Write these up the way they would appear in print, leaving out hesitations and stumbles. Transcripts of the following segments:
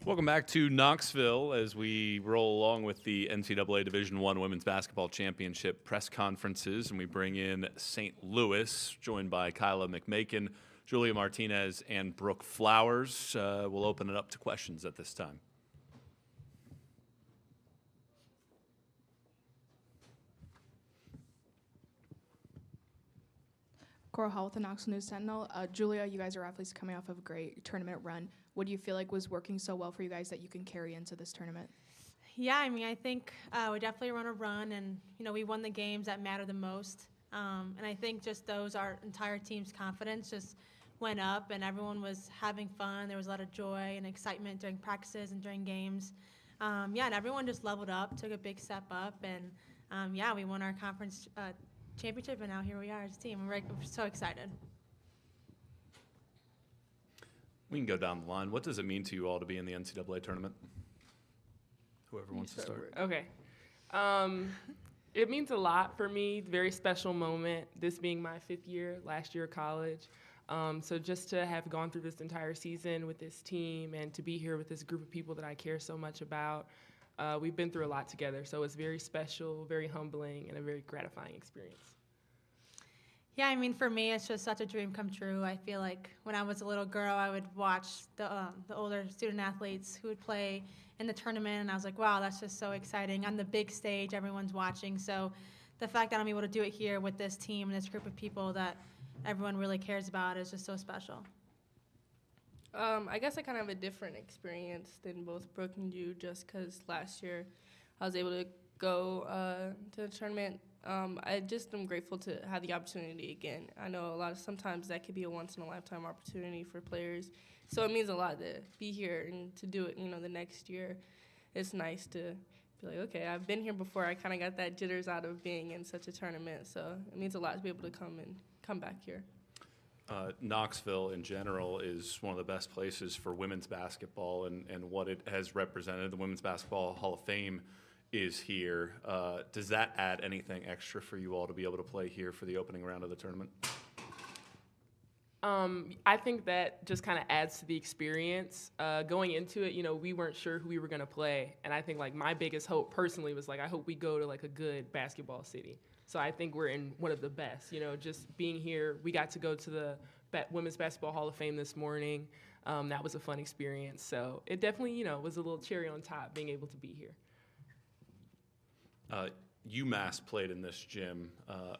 Welcome back to Knoxville as we roll along with the NCAA Division I Women's Basketball Championship press conferences, and we bring in St. Louis, joined by Kyla McMakin, Julia Martinez, and Brooke Flowers. We'll open it up to questions at this time. Coral Hall with the Knoxville News Sentinel. Julia, you guys are athletes coming off of a great tournament run. What do you feel like was working so well for you guys that you can carry into this tournament? Yeah, I mean, I think we definitely run a run, and we won the games that matter the most. And I think just our entire team's confidence just went up, and everyone was having fun. There was a lot of joy and excitement during practices and during games. And everyone just leveled up, took a big step up, and we won our conference championship, and now here we are as a team. We're so excited. We can go down the line. What does it mean to you all to be in the NCAA tournament? Whoever wants to start. Okay. It means a lot for me, very special moment, this being my 5th year, last year of college. So just to have gone through this entire season with this team and to be here with this group of people that I care so much about, we've been through a lot together. So it's very special, very humbling, and a very gratifying experience. Yeah, I mean, for me, it's just such a dream come true. I feel like when I was a little girl, I would watch the older student athletes who would play in the tournament, and I was like, wow, that's just so exciting. On the big stage, everyone's watching. So the fact that I'm able to do it here with this team and this group of people that everyone really cares about is just so special. I guess I kind of have a different experience than both Brooke and you, just because last year I was able to go to the tournament. I just am grateful to have the opportunity again. I know sometimes that could be a once-in-a-lifetime opportunity for players, so it means a lot to be here and to do it, the next year. It's nice to be like, okay, I've been here before. I kind of got that jitters out of being in such a tournament, so it means a lot to be able to come back here. Knoxville in general is one of the best places for women's basketball and what it has represented. The Women's Basketball Hall of Fame is here. Does that add anything extra for you all to be able to play here for the opening round of the tournament? I think that just kind of adds to the experience. Going into it, we weren't sure who we were going to play. And I think, my biggest hope personally was, I hope we go to, a good basketball city. So I think we're in one of the best. Just being here, we got to go to the Women's Basketball Hall of Fame this morning. That was a fun experience. So it definitely, was a little cherry on top being able to be here. UMass played in this gym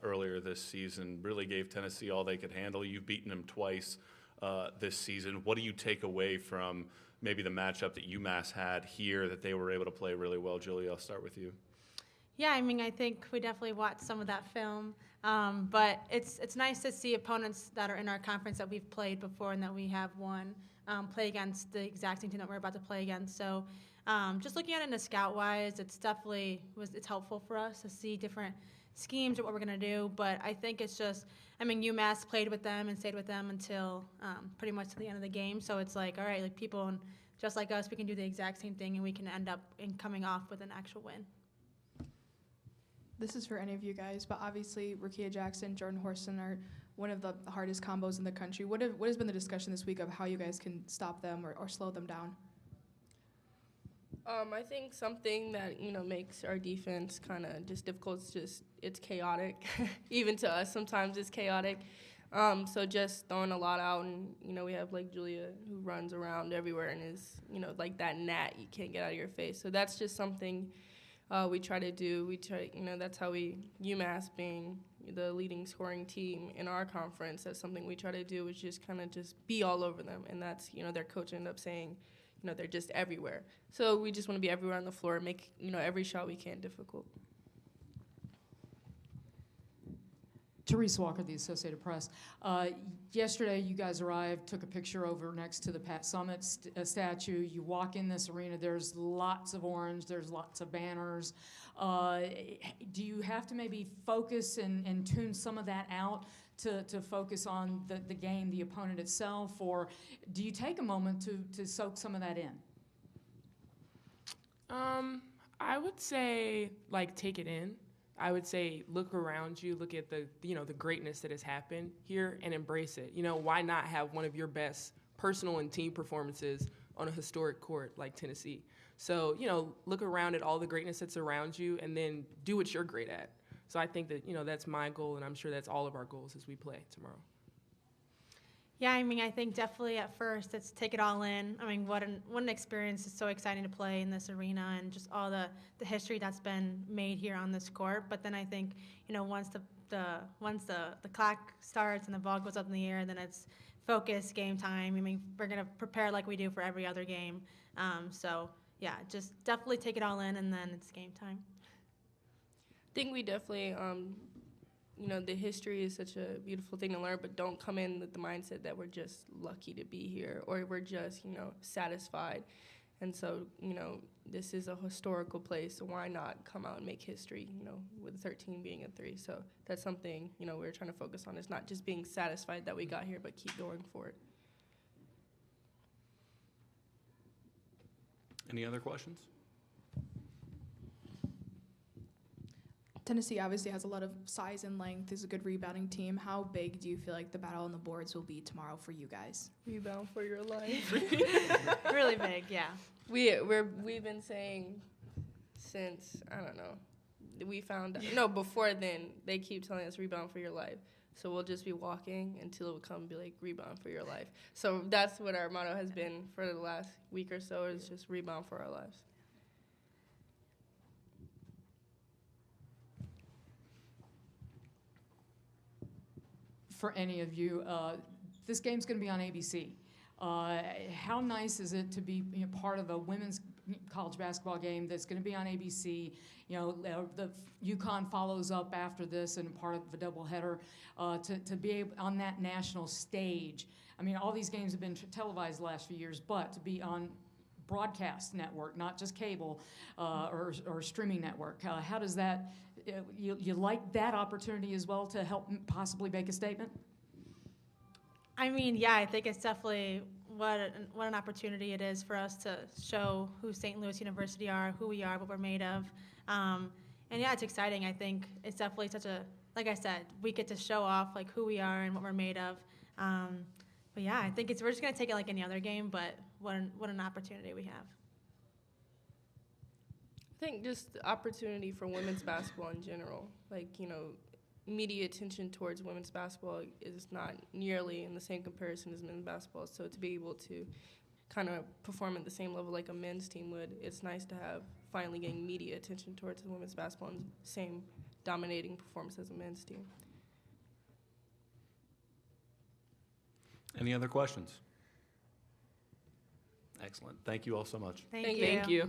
earlier this season, really gave Tennessee all they could handle. You've beaten them twice this season. What do you take away from maybe the matchup that UMass had here that they were able to play really well? Julia, I'll start with you. Yeah, I mean, I think we definitely watched some of that film, but it's nice to see opponents that are in our conference that we've played before and that we have won play against the exact same team that we're about to play against. So just looking at it in a scout-wise, it's helpful for us to see different schemes of what we're going to do. But I think it's just, UMass played with them and stayed with them until pretty much to the end of the game. So it's like, all right, people just like us, we can do the exact same thing and we can end up coming off with an actual win. This is for any of you guys, but obviously Rukia Jackson, Jordan Horston are one of the hardest combos in the country. What has been the discussion this week of how you guys can stop them or slow them down? I think something that, makes our defense kind of just difficult is it's chaotic. Even to us, sometimes it's chaotic. So just throwing a lot out, and, we have, Julia who runs around everywhere and is, like that gnat you can't get out of your face. So that's just something we try to do. That's how UMass being the leading scoring team in our conference, that's something we try to do, is just kind of just be all over them. And that's, their coach ended up saying, they're just everywhere. So we just want to be everywhere on the floor and make, every shot we can difficult. Therese Walker, the Associated Press. Yesterday, you guys arrived, took a picture over next to the Pat Summitt statue. You walk in this arena, there's lots of orange, there's lots of banners. Do you have to maybe focus and tune some of that out to focus on the game, the opponent itself, or do you take a moment to soak some of that in? I would say, take it in. I would say look around you, look at the greatness that has happened here and embrace it. Why not have one of your best personal and team performances on a historic court like Tennessee. So, look around at all the greatness that's around you and then do what you're great at. So I think that, that's my goal, and I'm sure that's all of our goals as we play tomorrow. Yeah, I think definitely at first it's take it all in. What an experience. It's so exciting to play in this arena and just all the history that's been made here on this court. But then I think, once the clock starts and the ball goes up in the air, then it's focus, game time. We're going to prepare like we do for every other game. So, yeah, just definitely take it all in, and then it's game time. I think we definitely, the history is such a beautiful thing to learn, but don't come in with the mindset that we're just lucky to be here or we're just, satisfied. And so, this is a historical place, so why not come out and make history, with 13 being a 3. So that's something, we're trying to focus on. It's not just being satisfied that we got here, but keep going for it. Any other questions? Tennessee obviously has a lot of size and length, is a good rebounding team. How big do you feel like the battle on the boards will be tomorrow for you guys? Rebound for your life. Really big, yeah. We've been saying since, I don't know, we found out, no, before then, they keep telling us rebound for your life. So we'll just be walking until it will come and be like, rebound for your life. So that's what our motto has been for the last week or so, is just rebound for our lives. For any of you, this game's going to be on ABC. How nice is it to be part of a women's college basketball game that's going to be on ABC? The UConn follows up after this and part of the doubleheader to be on that national stage. All these games have been televised the last few years, but to be on broadcast network, not just cable or streaming network. How does that, you like that opportunity as well to help possibly make a statement? Yeah, I think it's definitely what an opportunity it is for us to show who St. Louis University are, who we are, what we're made of. And yeah, it's exciting. I think it's definitely like I said, we get to show off like who we are and what we're made of. But yeah, I think we're just going to take it like any other game, but what an opportunity we have. I think just the opportunity for women's basketball in general. Media attention towards women's basketball is not nearly in the same comparison as men's basketball. So to be able to kind of perform at the same level like a men's team would, it's nice to have finally getting media attention towards the women's basketball and same dominating performance as a men's team. Any other questions? Excellent. Thank you all so much. Thank you.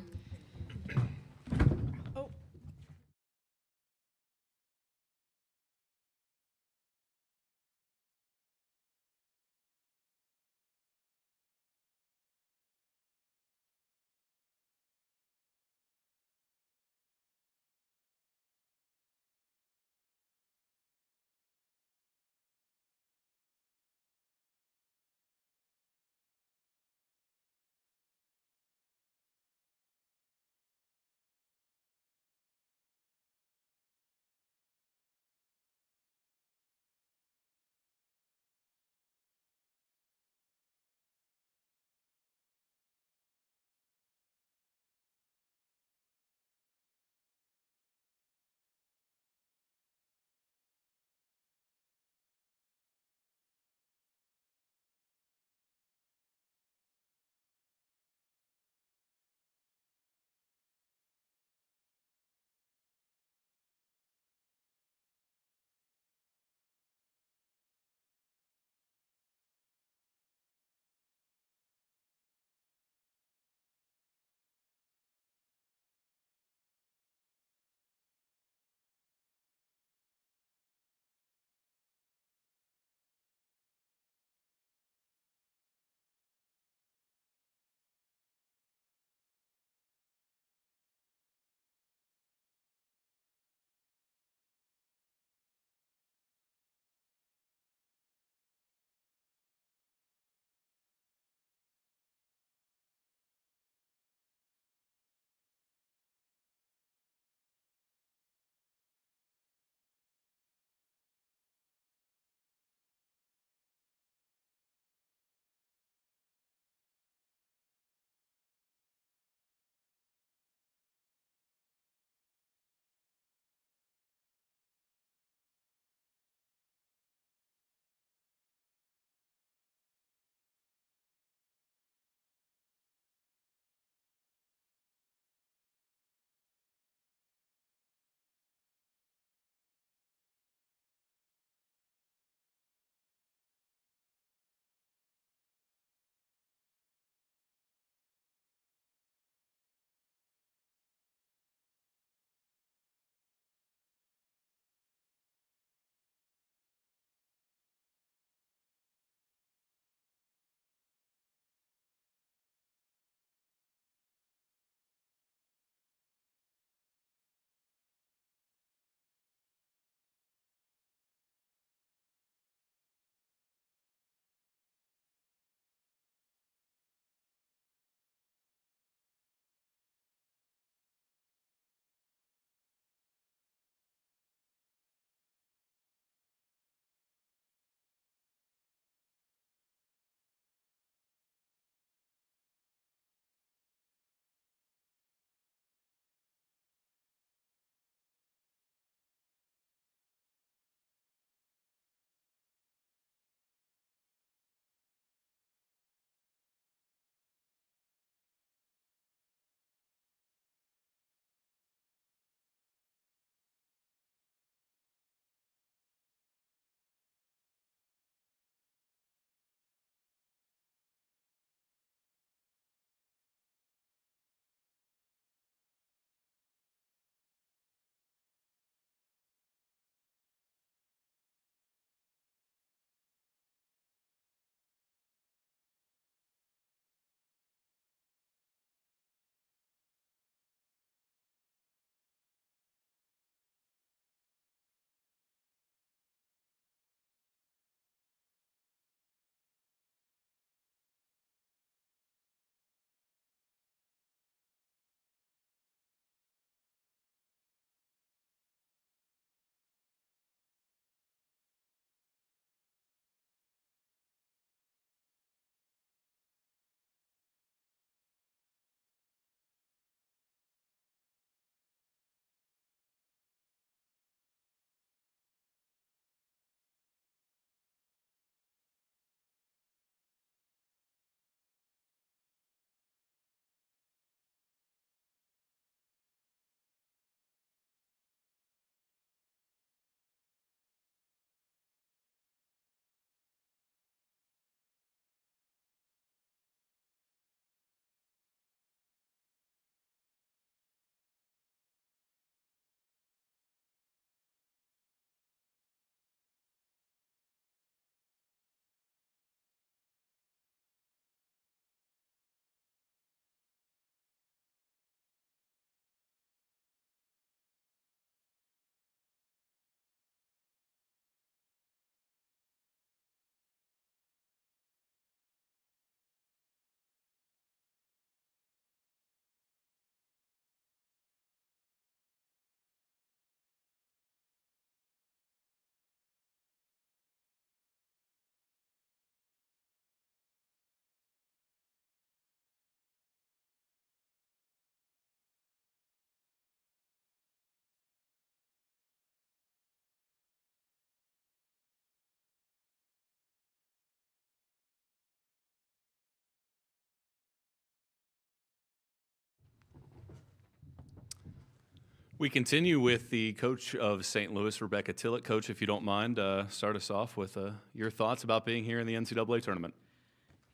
We continue with the coach of St. Louis, Rebecca Tillett. Coach, if you don't mind, start us off with your thoughts about being here in the NCAA tournament.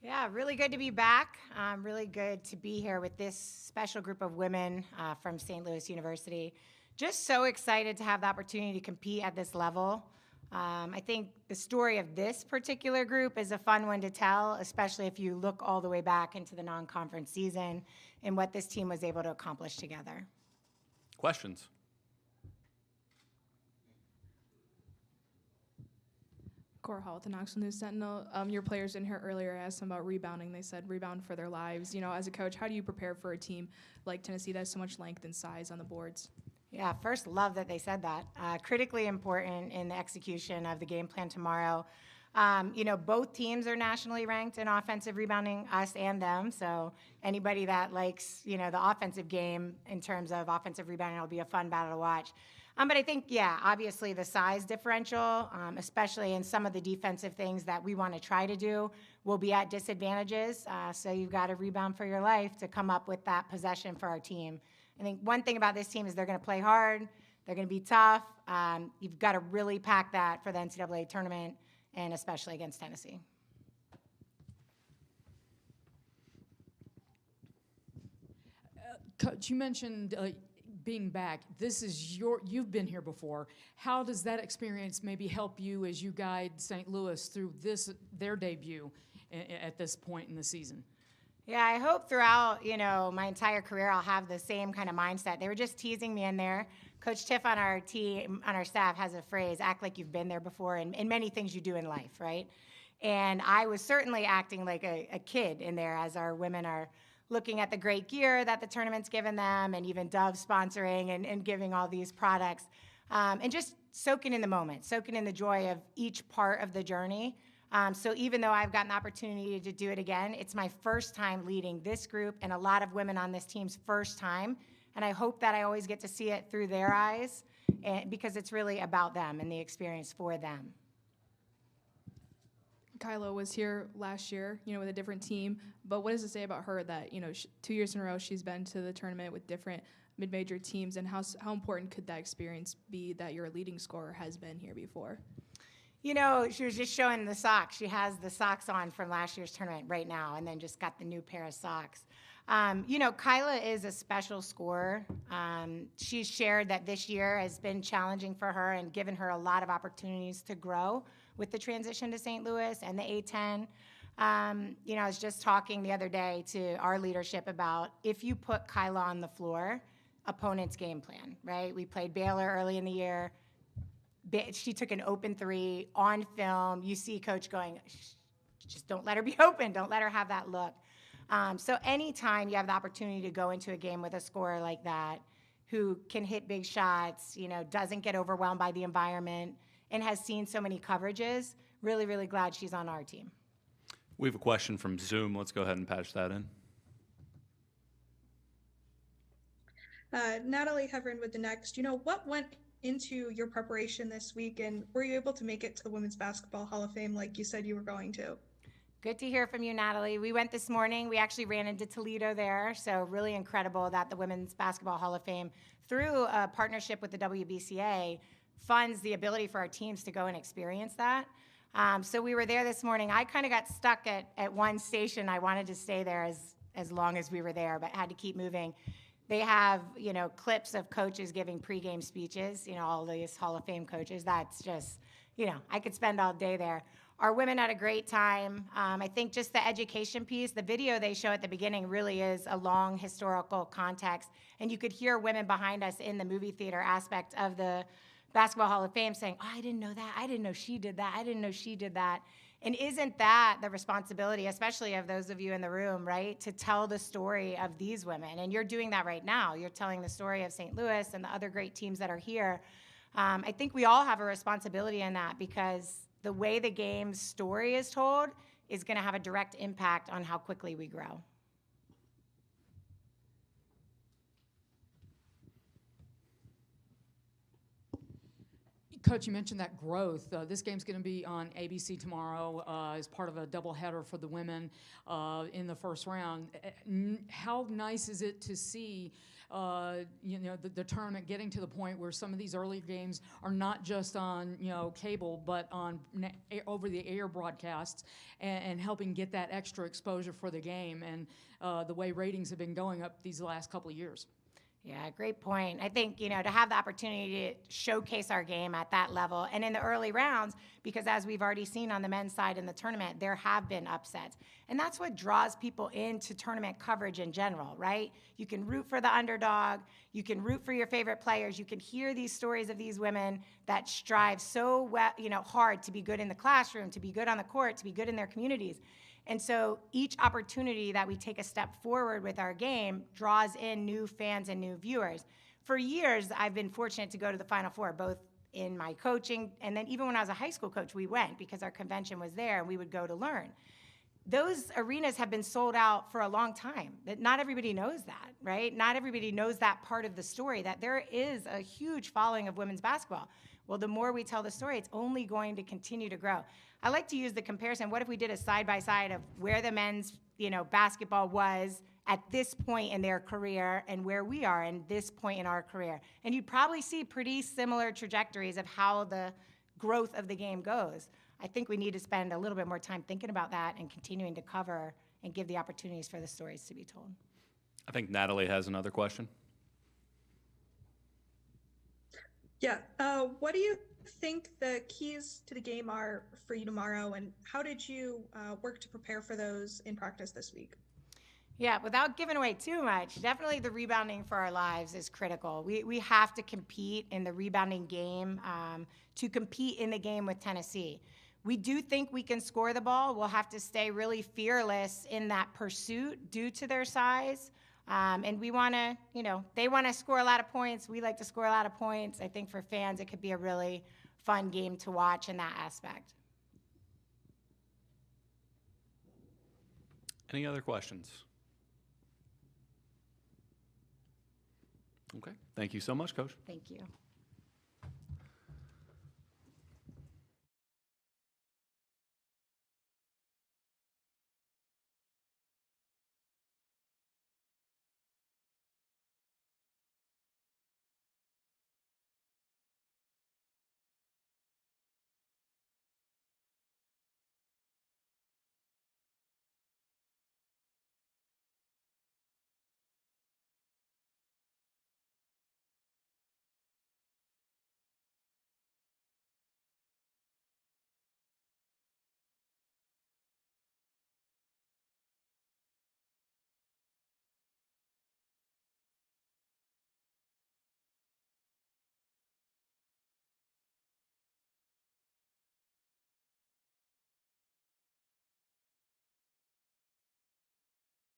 Yeah, really good to be back. Really good to be here with this special group of women from St. Louis University. Just so excited to have the opportunity to compete at this level. I think the story of this particular group is a fun one to tell, especially if you look all the way back into the non-conference season and what this team was able to accomplish together. Questions? Cora Hall with the Knoxville News Sentinel. Your players in here earlier asked them about rebounding. They said rebound for their lives. You know, as a coach, how do you prepare for a team like Tennessee that has so much length and size on the boards? Yeah, first, love that they said that. Critically important in the execution of the game plan tomorrow. You know, both teams are nationally ranked in offensive rebounding, us and them. So anybody that likes, you know, the offensive game in terms of offensive rebounding will be a fun battle to watch. But I think, yeah, obviously the size differential, especially in some of the defensive things that we want to try to do, will be at disadvantages. So you've got to rebound for your life to come up with that possession for our team. I think one thing about this team is they're going to play hard. They're going to be tough. You've got to really pack that for the NCAA tournament, and especially against Tennessee. Coach, you mentioned being back. This is you've been here before. How does that experience maybe help you as you guide St. Louis through their debut at this point in the season? Yeah, I hope throughout, you know, my entire career I'll have the same kind of mindset. They were just teasing me in there. Coach Tiff on our team, on our staff, has a phrase, act like you've been there before in many things you do in life, right? And I was certainly acting like a kid in there as our women are looking at the great gear that the tournament's given them, and even Dove sponsoring and giving all these products, and just soaking in the moment, soaking in the joy of each part of the journey. So even though I've gotten the opportunity to do it again, it's my first time leading this group and a lot of women on this team's first time. And I hope that I always get to see it through their eyes, because it's really about them and the experience for them. Kyla was here last year, you know, with a different team. But what does it say about her that, you know, 2 years in a row she's been to the tournament with different mid-major teams? And how important could that experience be that your leading scorer has been here before? You know, she was just showing the socks. She has the socks on from last year's tournament right now, and then just got the new pair of socks. You know, Kyla is a special scorer. She's shared that this year has been challenging for her and given her a lot of opportunities to grow with the transition to St. Louis and the A-10. You know, I was just talking the other day to our leadership about if you put Kyla on the floor, opponent's game plan, right? We played Baylor early in the year. She took an open three on film. You see coach going, just don't let her be open. Don't let her have that look. So anytime you have the opportunity to go into a game with a scorer like that, who can hit big shots, you know, doesn't get overwhelmed by the environment, and has seen so many coverages, really, really glad she's on our team. We have a question from Zoom. Let's go ahead and patch that in. Natalie Heverin with the Next. You know, what went into your preparation this week, and were you able to make it to the Women's Basketball Hall of Fame like you said you were going to? Good to hear from you, Natalie. We went this morning. We actually ran into Toledo there, so really incredible that the Women's Basketball Hall of Fame, through a partnership with the WBCA, funds the ability for our teams to go and experience that. So we were there this morning. I kind of got stuck at one station. I wanted to stay there as long as we were there, but had to keep moving. They have, you know, clips of coaches giving pregame speeches, you know, all these Hall of Fame coaches. That's just, you know, I could spend all day there. Our women had a great time. I think just the education piece, the video they show at the beginning really is a long historical context. And you could hear women behind us in the movie theater aspect of the Basketball Hall of Fame saying, oh, I didn't know that. I didn't know she did that. I didn't know she did that. And isn't that the responsibility, especially of those of you in the room, right, to tell the story of these women? And you're doing that right now. You're telling the story of St. Louis and the other great teams that are here. I think we all have a responsibility in that, because the way the game's story is told is going to have a direct impact on how quickly we grow. Coach, you mentioned that growth. This game's going to be on ABC tomorrow as part of a doubleheader for the women in the first round. How nice is it to see the tournament getting to the point where some of these early games are not just on cable, but on over-the-air broadcasts, and helping get that extra exposure for the game, and the way ratings have been going up these last couple of years? Yeah, great point. I think, to have the opportunity to showcase our game at that level and in the early rounds, because as we've already seen on the men's side in the tournament, there have been upsets. And that's what draws people into tournament coverage in general, right? You can root for the underdog. You can root for your favorite players. You can hear these stories of these women that strive so hard to be good in the classroom, to be good on the court, to be good in their communities. And so each opportunity that we take a step forward with our game draws in new fans and new viewers. For years, I've been fortunate to go to the Final Four, both in my coaching, and then even when I was a high school coach, we went because our convention was there and we would go to learn. Those arenas have been sold out for a long time. That not everybody knows that, right? Not everybody knows that part of the story, that there is a huge following of women's basketball. Well, the more we tell the story, it's only going to continue to grow. I like to use the comparison. What if we did a side-by-side of where the men's, basketball was at this point in their career and where we are in this point in our career? And you'd probably see pretty similar trajectories of how the growth of the game goes. I think we need to spend a little bit more time thinking about that and continuing to cover and give the opportunities for the stories to be told. I think Natalie has another question. Yeah. What do you think the keys to the game are for you tomorrow, and how did you work to prepare for those in practice this week? Yeah, without giving away too much, definitely the rebounding for our lives is critical. We have to compete in the rebounding game to compete in the game with Tennessee. We do think we can score the ball. We'll have to stay really fearless in that pursuit due to their size. And we want to, they want to score a lot of points. We like to score a lot of points. I think for fans, it could be a really fun game to watch in that aspect. Any other questions? Okay. Thank you so much, Coach. Thank you.